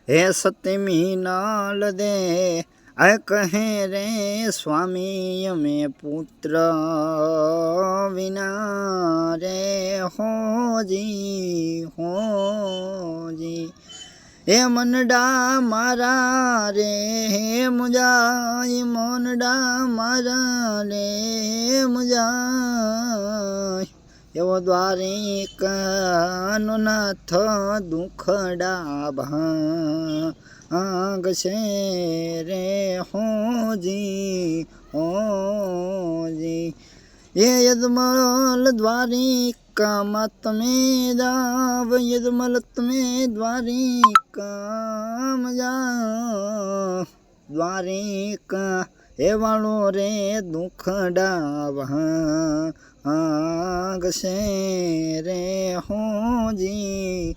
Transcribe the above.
હે સતમી નાલ દે આ કહે રે સ્વામી અમે પુત્ર વિના રે હોજી હે મનડા મારા રે હે મુજાય મનડા મારા રે મુજાય એવો દ્વારિકાનો નાથ દુખડા ભાંગશે રે હોજી એ યદમલ દ્વારિકામાં તમે જાવ યદમલ તમે દ્વારિકામાં જાવ દ્વારિકા એ વાળો રે દુખડા ભાંગશે રે હોજી